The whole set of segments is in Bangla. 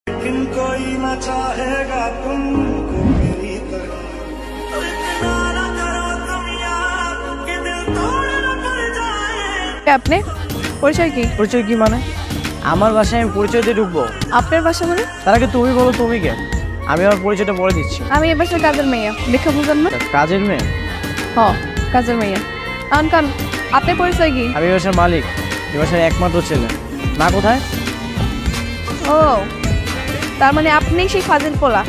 लेकिन कोई ना चाहेगा तुमको मेरी तरह আপনি পরিচয় কি? পরিচয় কি মানে? আমার বাসায় আমি পরিচয় দিয়ে ঢুকবো? আপনার বাসা মানে? তার আগে তুমি বলো, তুমি কে? আমি আমার পরিচয়টা বলে দিচ্ছি। আমি এ বাসার কাজের মেয়ে। দেখা বুঝেন না? কাজের মেয়ে? হ, কাজের মেয়ে। কান আপনার পরিচয় কি? আমি বাসার মালিক, এ বাসার একমাত্র ছেলে। মা কোথায়? ও, তার মানে আপনি সেই ফাজিল পোলা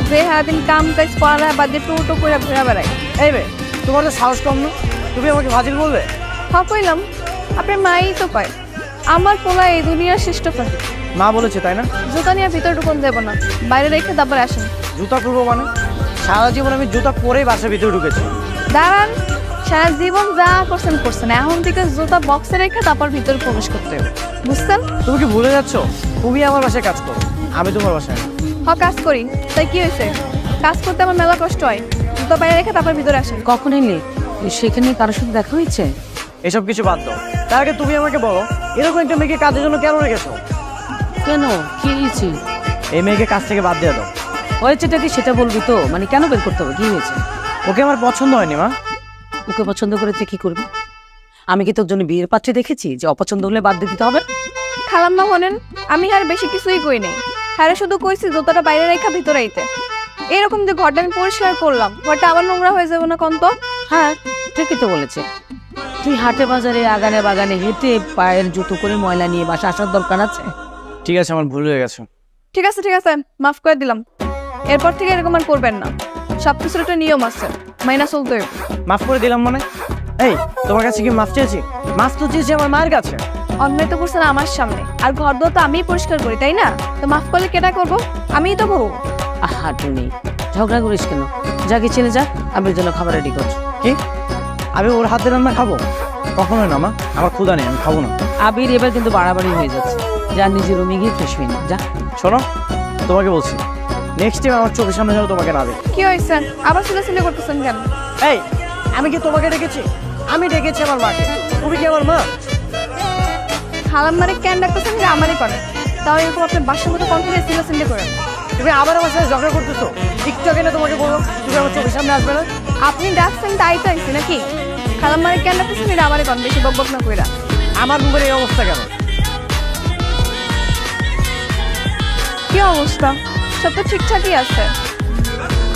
যে সারাদিন কাম কাজ পড়া বাদ দিয়ে টোটো করে ঘুরে বেড়ায়। এই বে, তোমার তো সাহস কম না? তুমি আমাকে ফাজিল বলবে? হ্যাঁ কইলাম, আপনার মাই তো কয় আমার পোলা এই দুনিয়ার শ্রেষ্ঠ ফাজিল। মা বলেছে তাই না? জুতা নিয়ে ভিতরে ঢুকুন যাবো না, বাইরে রেখে তারপর আসেন। জুতা করবো মানে? সারা জীবন আমি জুতা পরেই বাসার ভিতরে ঢুকেছি। দাঁড়ান, সারা জীবন যা করছেন এখন থেকে জুতা বক্সে রেখে তারপর ভিতরে প্রবেশ করতে হবে, বুঝছেন? তুমি কি ভুলে যাচ্ছ? তুমি আমার বাসায় কাজ করো, আমি তোমার বাসায়। হ্যাঁ কাজ করি, তাই কি হয়েছে? কাজ করতে আমার মেলা কষ্ট হয়। জুতা বাইরে রেখে তারপর ভিতরে আসেন। কখন এলে? সেখানে কারোর সাথে দেখা হয়েছে? এসব কিছু বাদ দাও, তার আগে তুমি আমাকে বলো এরকম একটা মেয়েকে কাজের জন্য কেন রেখেছো? কেন, কি হয়েছে? এই মেয়েকে কাজ থেকে বাদ দিয়ে দাও। হয়েছেটা কি সেটা বলবি তো? মানে কেন বের করতে হবে? কি হয়েছে? ওকে আমার পছন্দ হয়নি মা। ওকে পছন্দ করেছে কি করবি? আমি কি তোর জন্য বিয়ের পাত্রে দেখেছি যে অপছন্দ হলে বাদ দিয়ে দিতে হবে? খালাম্মা হনেন, আমি আর বেশি কিছুই কই নাই। হ্যাঁ শুধু কইছি জুতাটা বাইরে রেখা ভিতরে আইতে। এরকম যে ঘরটা আমি পরিষ্কার করলাম, ঘরটা আবার নোংরা হয়ে যাবে না কোন তো? হ্যাঁ ঠিকই তো বলেছে। তুই হাটে বাজারে আগানে বাগানে হেঁটে পায়ের জুতো করে ময়লা নিয়ে বাসা আসার দরকার আছে? ঠিক আছে, আমার ভুল হয়ে গেছে। ঠিক আছে, মাফ করে দিলাম। এরপর থেকে এরকম আর করবেন না। সবকিছুর একটা নিয়ম আছে, মাইনা চলতে হবে। মাফ করে দিলাম মানে? এই, তোমার কাছে কি মাফ চেয়েছি? মাফ তো চেয়েছি আমার মায়ের কাছে। অন্যায় তো করছেন আমার সামনে, আর ঘর দোর তো আমিই পরিষ্কার করি, তাই না? তো মাফ করলে কেটা করবো? আমিই তো করবো। আহা টুনি, ঝগড়া করিস কেন? যা কি ছেলে যা, আমি জন্য খাবার রেডি করছি। কি? আমি ওর হাতে রান্না খাবো? কখনোই না মা, আমার ক্ষুধা নেই, আমি খাবো না। আবির এবার কিন্তু বাড়াবাড়ি হয়ে যাচ্ছে। যা নিজের রুমে গিয়ে ফ্রেশ হয়ে না, যা। শোনো, তোমাকে বলছি নেক্সট টাইম আমার চোখের সামনে যেন তোমাকে না দেখি। কি হয়েছে? আবার সিলে করতেছেন কেন? এই, আমি কি তোমাকে ডেকেছি? আমি ডেকেছি আমার মাকে। তুমি কি আমার মা? খালাম্মারে কেন ডাকতেছেন যে আমারই করে? তাও এরকম আপনার বাসার মতো কন্টিনিউ সিলে করেন। তুমি আবার আমার সাথে ঝগড়া করতেছো? একটু আগে না তোমাকে বললাম তুমি আমার চোখের সামনে আসবে না। আপনি ডাকছেন তাই তো আইসি নাকি? খালাম্মারে কেন ডাকতেছেন এটা আমারই কন, বেশি বকবক না কইরা। আমার রুমের এই অবস্থা কেন? কি অবস্থা? সব তো ঠিকঠাকই আছে।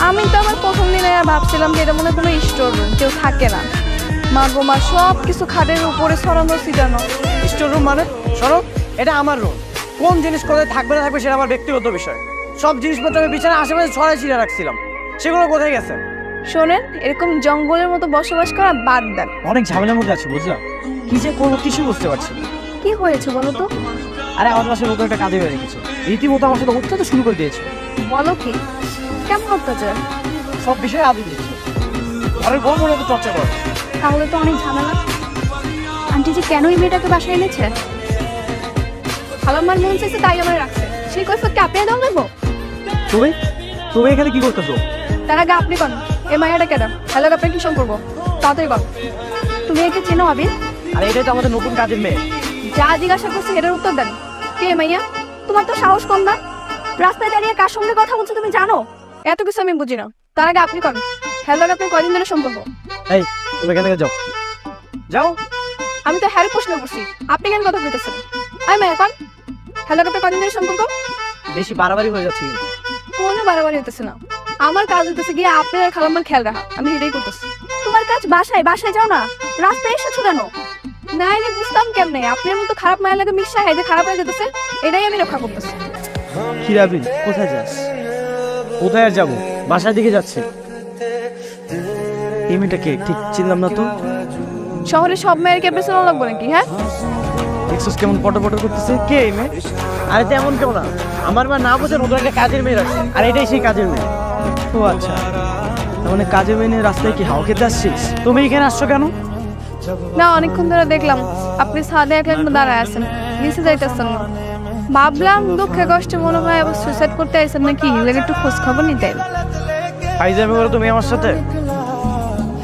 আমি তো আমার প্রথম দিনে ভাবছিলাম যে এটা মনে কোনো স্টোর রুম, কেউ থাকে না। মা গো মা, সব কিছু খাটের উপরে ছড়ানো ছিটানো। স্টোর রুম মানে? সরো, এটা আমার রুম। কোন জিনিস কোথায় থাকবে না থাকবে সেটা আমার ব্যক্তিগত বিষয়। সব জিনিসপত্র আমি বিছানার আশেপাশে ছড়াই ছিঁড়ে রাখছিলাম, সেগুলো কোথায় গেছে? শোনেন, এরকম জঙ্গলের মতো বসবাস করা বাদ দেন। অনেক ঝামেলার মধ্যে আছে, বুঝলাম। কি যে করবো কিছুই বুঝতে পারছি না। কি হয়েছে বলো তো? আরে আমার বাসার নতুন একটা কাজে হয়ে রেখেছে, রীতিমতো আমার সাথে অত্যাচার শুরু করে দিয়েছে। বলো কি? কেমন অত্যাচার? সব বিষয়ে আদি দিচ্ছে, ঘরের বউ মনে তো চর্চা করে। তাহলে তো অনেক ঝামেলা। আন্টি যে কেন এই মেয়েটাকে বাসায় এনেছে? খালাম্মার মন চাইছে তাই আমার রাখছে। সেই কৈফিয়ত কি আপনি দাও নেবো? তুমি তুমি এখানে কি করতেছো? তার আগে আপনি কন, এ মাইয়াটা কেন? হ্যালো, আপনার কি সম্পর্ক? তাড়াতাড়ি কন। তুমি একে চেনো আবির? আরে এটাই তো আমাদের নতুন কাজের মেয়ে। যা জিজ্ঞাসা করছে এটার উত্তর দেন। কে মাইয়া? তোমার তো সাহস কম না? রাস্তায় দাঁড়িয়ে কার সঙ্গে কথা বলছো তুমি জানো? এত কিছু আমি বুঝি না। তার আগে আপনি কন, হ্যালো আপনার কয়দিন ধরে সম্পর্ক? এই, তুমি এখান থেকে যাও, যাও। আমি তো হ্যাঁ প্রশ্ন করছি, আপনি কেন কথা বলতেছেন? আই মাইয়া কন, হ্যালো আপনার কয়দিন ধরে সম্পর্ক? বেশি বাড়াবাড়ি হয়ে যাচ্ছে কিন্তু। কোনো বাড়াবাড়ি হইতেছে না। আমার কাজ হইতেছে গিয়ে আপনার খালাম্মার খেয়াল রাখা, আমি এটাই করতেছি। তোমার কাজ বাসায় যাও না, রাস্তায় এসেছো কেন? না এনে বুঝতাম কেমনে আপনার মতো খারাপ মায়ের লাগে মিশা হয় যে খারাপ হয়ে যেতেছে, এটাই আমি রক্ষা করতেছি। কি রাবিন, কোথায় যাস? কোথায় আর যাবো, বাসার দিকে যাচ্ছে। এই মেয়েটা কে ঠিক চিনলাম না তো। শহরে সব মেয়ের কে পেছনে লাগবো নাকি? হ্যাঁ, দেখছিস কেমন পটর করতেছে? কে এই মেয়ে? আরে তেমন কেউ না, আমার মা না বোঝে নতুন একটা কাজের মেয়ে রাখছে, আর এটাই সেই কাজের মেয়ে। ও আচ্ছা, তার মানে কাজের মেয়ে নিয়ে রাস্তায় কি হাওয়া খেতে আসছিস? তুমি এখানে আসছো কেন? না অনেকক্ষণ ধরে দেখলাম আপনি ছাদে এক দাঁড়ায় আছেন, নিচে যাইতেছেন না। ভাবলাম দুঃখে কষ্টে মনে হয় আবার সুইসাইড করতে আইছেন নাকি, লেগে একটু খোঁজ খবর নিতে। ফাইজামি করো তুমি আমার সাথে?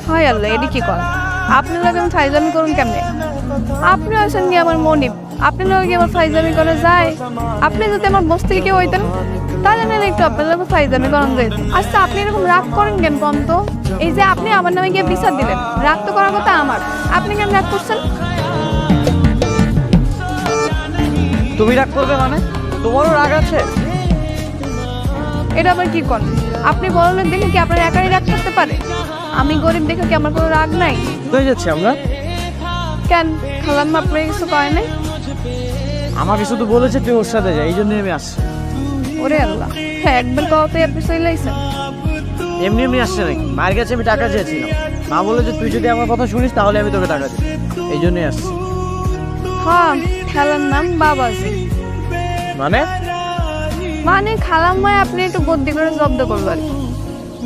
হয় আল্লাহ, এটি কি কর? আপনার লাগে আমি ফাইজামি করুন কেমনে? আপনি আছেন কি আমার মনিব, আপনি লোক কি আমার ফাইজামি করে যায়? আপনি যদি আমার বস থেকে কেউ হইতেন তাহলে না একটু আপনার লোক ফাইজামি করেন যায়। আচ্ছা আপনি এরকম রাগ করেন কেন কম তো? এই যে আপনি আমার নামে গিয়ে বিচার দিলেন, রাগ তো করার কথা আমার, আপনি কেন রাগ করছেন? তুমি রাগ করবে মানে? তোমারও রাগ আছে? এটা আবার কি করেন? আপনি বড় লোক দেখে কি আপনার একারই রাগ করতে পারে? আমি গরিব দেখে কি আমার কোনো রাগ নাই? হয়ে যাচ্ছে আমরা। কেন খালাম্মা আপনার কিছু কয় নাই? আমাকে শুধু বলেছে তুই ওর সাথে যা, এই জন্যই আমি আসছি। ওরে আল্লাহ, হ্যাঁ একবার কথাই আপনি চলে আইছেন। এমনি এমনি আসছে নাকি? মায়ের কাছে আমি টাকা চেয়েছিলাম, মা বলে যে তুই যদি আমার কথা শুনিস তাহলে আমি তোকে টাকা দিই, এই জন্যই আসছি। হ্যাঁ খেলার নাম বাবাজি। মানে খালাম্মায় আপনি একটু বুদ্ধি করে জব্দ করবেন।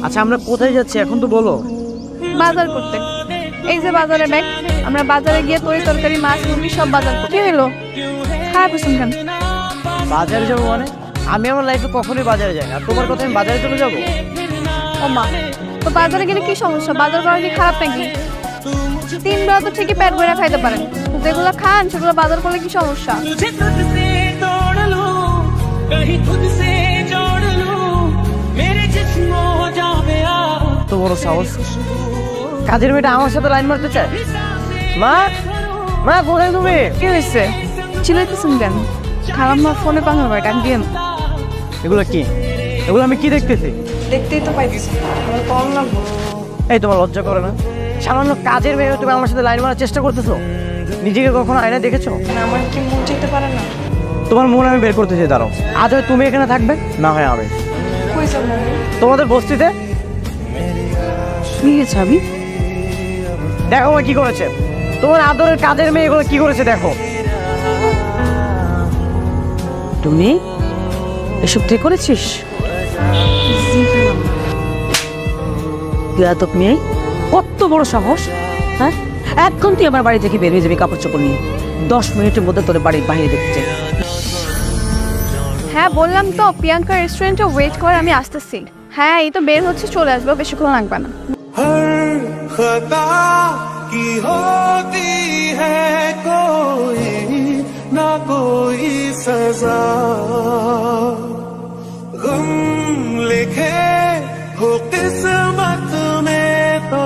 আচ্ছা আমরা কোথায় যাচ্ছি এখন তো বলো। বাজার করতে। এই যে বাজারে ব্যাগ, আমরা বাজারে গিয়ে তরকারি মাছ মুরগি সব বাজার করতে। কি হলো খারাপ হয়েছেন কেন? বাজারে যাবো মানে? আমি আমার লাইফে কখনোই বাজারে যাই না, আর তোমার কথা আমি বাজারে চলে যাবো? ও মা, তো বাজারে গেলে কি সমস্যা? বাজার করা কি খারাপ নাকি? 3 বেলা তো ঠিকই পেট ভরে খাইতে পারেন, যেগুলো খান সেগুলো বাজার করলে কি সমস্যা? তো বড় সাহস, কাজের মেয়েটা আমার সাথে লাইন মারতে চায়। মা, মা কোথায় তুমি? কি হয়েছে? চিল্লাইতেছেন কেন? খালাম্মা ফোনে পাঙ্গা করে ডাক দিয়ে। এগুলো কি? এগুলো আমি কি দেখতেছি? দেখতেই তো পাইতেছি, আমার কম লাগবো। এই তোমার লজ্জা করে না? সামান্য কাজের মেয়ে তুমি আমার সাথে লাইন মারার চেষ্টা করতেছো? নিজেকে কখনো আয়না দেখেছো? আমার কি মন যেতে পারে না? তোমার মন আমি বের করতে চাই, দাঁড়াও। আজ হয় তুমি এখানে থাকবে, না হয় আমি। কই যাব? তোমাদের বস্তিতে। নিয়ে যাবি? দেখো ও কি করেছে, তোমার আদরের কাজের মেয়ে এগুলো কি করেছে দেখো। তুমি এসব ঠিক করেছিস? মেয়ে কত বড় সাহস! হ্যাঁ এখন তুই আমার বাড়ি থেকে বের হয়ে যাবি কাপড় চোপড় নিয়ে। 10 মিনিটের মধ্যে তোর বাড়ির বাইরে দেখতে চাই। হ্যাঁ বললাম তো প্রিয়াঙ্কা রেস্টুরেন্টে ওয়েট করে, আমি আসতেছি। হ্যাঁ এই তো বের হচ্ছে, চলে আসবো, বেশিক্ষণ লাগবে না। हर खता की होती है कोई ना कोई सजा, गम लिखे हो किस्मत में तो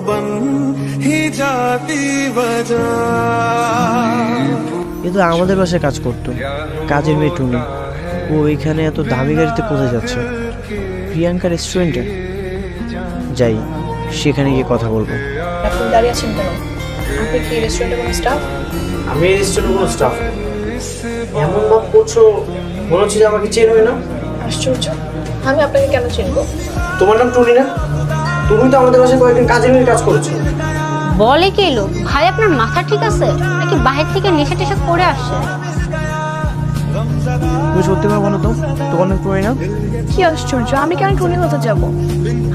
बन ही जाती वजह। এ তো আমাদের বাসায় কাজ করতো, কাজের মেয়ে টুনি। ও এখানে এত দামি গাড়িতে কোথায় যাচ্ছে? প্রিয়াঙ্কা রেস্টুরেন্টে যাই, সেখানে গিয়ে কথা বলবো। আপনি দাঁড়িয়ে আছেন কেন? আপনি কি রেস্টুরেন্টের কোনো স্টাফ? আমি রেস্টুরেন্টের কোনো স্টাফ। এমন ভাব করছো মনে হচ্ছে যে আমাকে চেনোই না। আশ্চর্য, আমি আপনাকে কেন চিনবো? তোমার নাম টুনি না? তুমি তো আমাদের বাসায় কয়েকদিন কাজের মেয়ে কাজ করেছো। বলে কি এলো ভাই, আপনার মাথা ঠিক আছে নাকি বাহির থেকে নেশা টেশা করে আসছে? তুমি সত্যি করে বলো তো, তোমার নাম টুনি না? কি আশ্চর্য, আমি কেন টুনি হতে যাবো?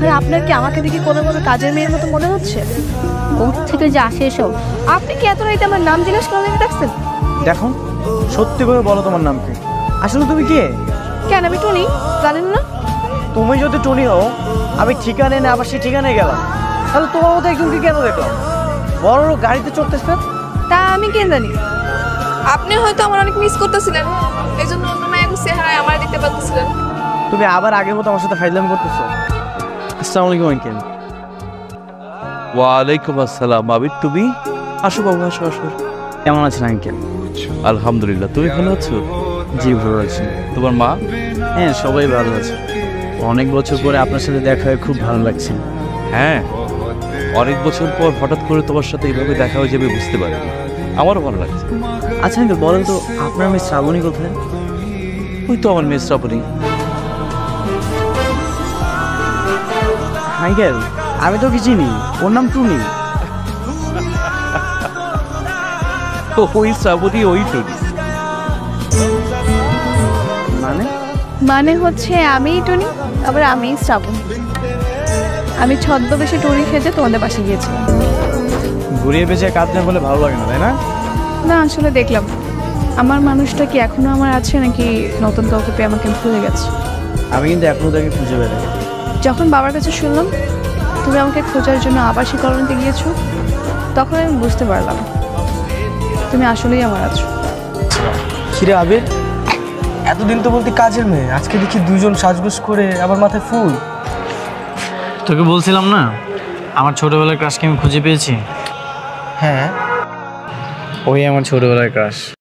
আরে আপনার কি আমাকে দেখে কোনো কাজের মেয়ের মতো মনে হচ্ছে? কোথা থেকে যে আসে এসব? আপনি কি এত রাইতে আমার নাম জিজ্ঞেস করলেন ডাকছেন? দেখো সত্যি করে বলো তোমার নাম কি? আসলে তুমি কে? কেন আমি টুনি জানেন না? তুমি যদি টুনি হও, আমি ঠিকানে না আবার সে ঠিকানায় গেলাম, তাহলে তোমার মতো একজনকে কেন দেখলাম বড় গাড়িতে চড়তেছে? তা আমি কেন জানি? আপনি হয়তো আমার অনেক মিস করতেছিলেন, এই জন্য অন্য মায়ের চেহারায় আমার দেখতে পাচ্ছিলেন। তুমি আবার আগের মতো আমার সাথে ফাইজলামি করতেছো। আসসালামু আলাইকুম আঙ্কেল। ওয়ালাইকুম আসসালাম। আবির তুমি? আসো বাবু, আসো আসো। কেমন আছেন আঙ্কেল? আলহামদুলিল্লাহ, তুমি ভালো আছো? জি ভালো আছি। তোমার মা? হ্যাঁ সবাই ভালো আছে। অনেক বছর পরে আপনার সাথে দেখা হয়ে খুব ভালো লাগছে। হ্যাঁ, অনেক বছর পর হঠাৎ করে তোমার সাথে এইভাবে দেখা হয়ে যাবে বুঝতে পারিনি, আমারও ভালো লাগছে। আচ্ছা আঙ্কেল বলেন তো, আপনার মেয়ে শ্রাবণী কোথায়? ওই তো আমার মেয়ে শ্রাবণী। আঙ্কেল আমি তো কি চিনি, ওর নাম টুনি। ওই শ্রাবণী, ওই টুনি। মানে হচ্ছে আমিই টুনি, আবার আমিই শ্রাবণ। আমি ছদ্মবেশে টুনি খেতে তোমাদের পাশে গিয়েছিলাম। ঘুরিয়ে পেঁচিয়ে কাজ না বলে ভালো লাগে না, তাই না? না আসলে দেখলাম আমার মানুষটা কি এখনো আমার আছে নাকি নতুন কাউকে পেয়ে আমাকে ভুলে গেছে। আমি কিন্তু এখনো তাকে খুঁজে বেড়াই। যখন বাবার কাছে শুনলাম তুমি আমাকে খোঁজার জন্য আবাসিক কলোনিতে গিয়েছো, তখন আমি বুঝতে পারলাম তুমি আসলেই আমার আছো। কিরে আবির, এতদিন তো বলতে কাজের মেয়ে, আজকে দেখি দুইজন সাজগোজ করে আবার মাথায় ফুল। তোকে বলছিলাম না আমার ছোটবেলার ক্রাশকে আমি খুঁজে পেয়েছি। হ্যাঁ, ওই আমার ছোটবেলার ক্রাশ।